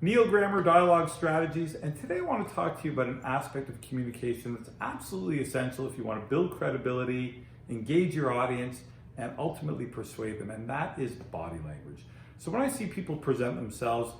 Neil Grammer, Dialogue Strategies, and today I want to talk to you about an aspect of communication that's absolutely essential if you want to build credibility, engage your audience, and ultimately persuade them, and that is body language. So when I see people present themselves,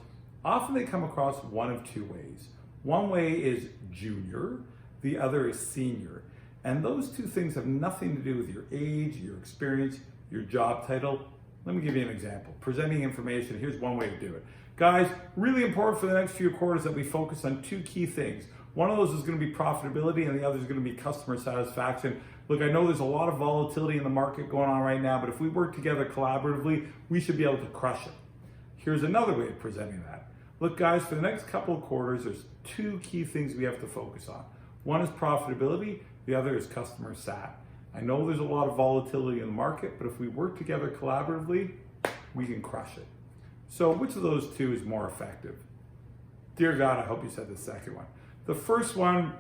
often they come across one of two ways. One way is junior, the other is senior. And those two things have nothing to do with your age, your experience, your job title. Let me give you an example. Presenting information, here's one way to do it. Guys, really important for the next few quarters that we focus on two key things. One of those is going to be profitability and the other is going to be customer satisfaction. Look, I know there's a lot of volatility in the market going on right now, but if we work together collaboratively, we should be able to crush it. Here's another way of presenting that. Look, guys, for the next couple of quarters, there's two key things we have to focus on. One is profitability, the other is customer sat. I know there's a lot of volatility in the market, but if we work together collaboratively, we can crush it. So which of those two is more effective? Dear God, I hope you said the second one. The first one,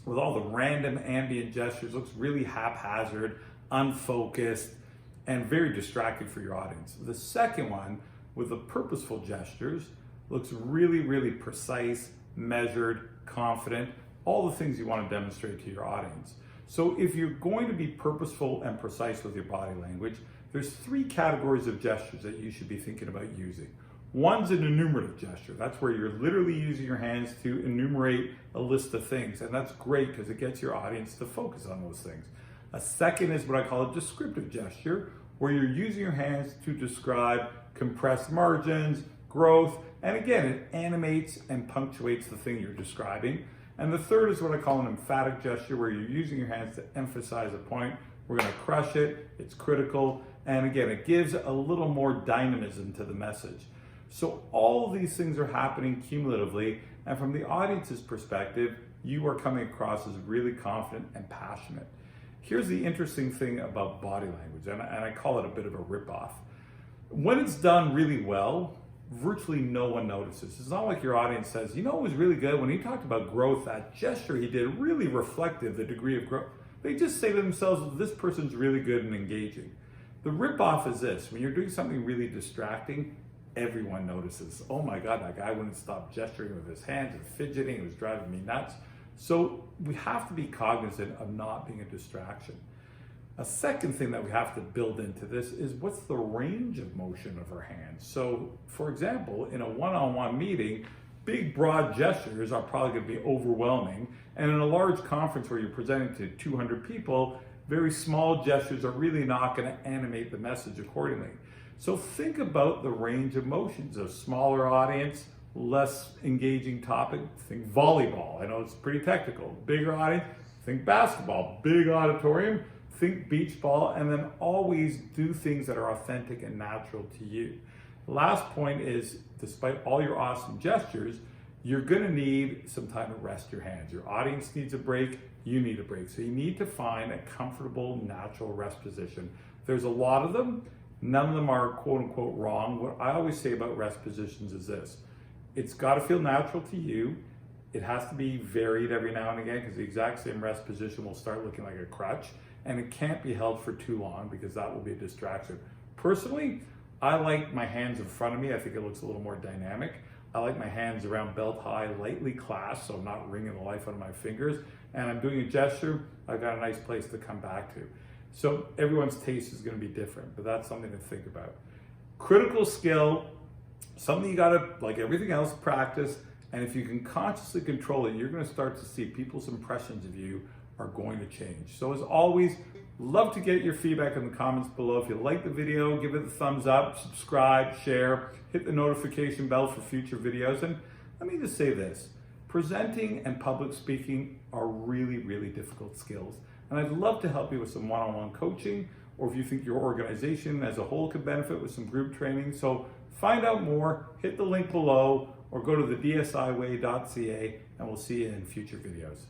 with all the random ambient gestures, looks really haphazard, unfocused, and very distracting for your audience. The second one, with the purposeful gestures, looks really, really precise, measured, confident, all the things you want to demonstrate to your audience. So if you're going to be purposeful and precise with your body language, there's three categories of gestures that you should be thinking about using. One's an enumerative gesture. That's where you're literally using your hands to enumerate a list of things. And that's great because it gets your audience to focus on those things. A second is what I call a descriptive gesture, where you're using your hands to describe compressed margins, growth, and again, it animates and punctuates the thing you're describing. And the third is what I call an emphatic gesture, where you're using your hands to emphasize a point. We're going to crush it, it's critical, and again, it gives a little more dynamism to the message. So all of these things are happening cumulatively, and from the audience's perspective, you are coming across as really confident and passionate. Here's the interesting thing about body language, and I call it a bit of a ripoff. When it's done really well, virtually no one notices. It's not like your audience says, you know, it was really good when he talked about growth, that gesture he did really reflected the degree of growth. They just say to themselves, this person's really good and engaging. The ripoff is this: when you're doing something really distracting, everyone notices. Oh my God, that guy wouldn't stop gesturing with his hands and fidgeting, it was driving me nuts. So we have to be cognizant of not being a distraction. A second thing that we have to build into this is what's the range of motion of our hands. So for example, in a one-on-one meeting, big broad gestures are probably going to be overwhelming. And in a large conference where you're presenting to 200 people, very small gestures are really not going to animate the message accordingly. So think about the range of motions. A smaller audience, less engaging topic, think volleyball. I know it's pretty technical. Bigger audience, think basketball. Big auditorium, think beach ball, and then always do things that are authentic and natural to you. The last point is, despite all your awesome gestures, you're gonna need some time to rest your hands. Your audience needs a break, you need a break. So you need to find a comfortable, natural rest position. There's a lot of them. None of them are quote unquote wrong. What I always say about rest positions is this: it's gotta feel natural to you. It has to be varied every now and again, because the exact same rest position will start looking like a crutch, and it can't be held for too long because that will be a distraction. Personally, I like my hands in front of me. I think it looks a little more dynamic. I like my hands around belt high, lightly clasped, so I'm not wringing the life out of my fingers. And I'm doing a gesture, I've got a nice place to come back to. So everyone's taste is gonna be different, but that's something to think about. Critical skill, something you gotta, like everything else, practice. And if you can consciously control it, you're gonna start to see people's impressions of you are going to change. So as always, love to get your feedback in the comments below. If you like the video, give it a thumbs up, subscribe, share, hit the notification bell for future videos. And let me just say this: presenting and public speaking are really, really difficult skills. And I'd love to help you with some one-on-one coaching, or if you think your organization as a whole could benefit with some group training. So find out more, hit the link below, or go to the dsiway.ca, and we'll see you in future videos.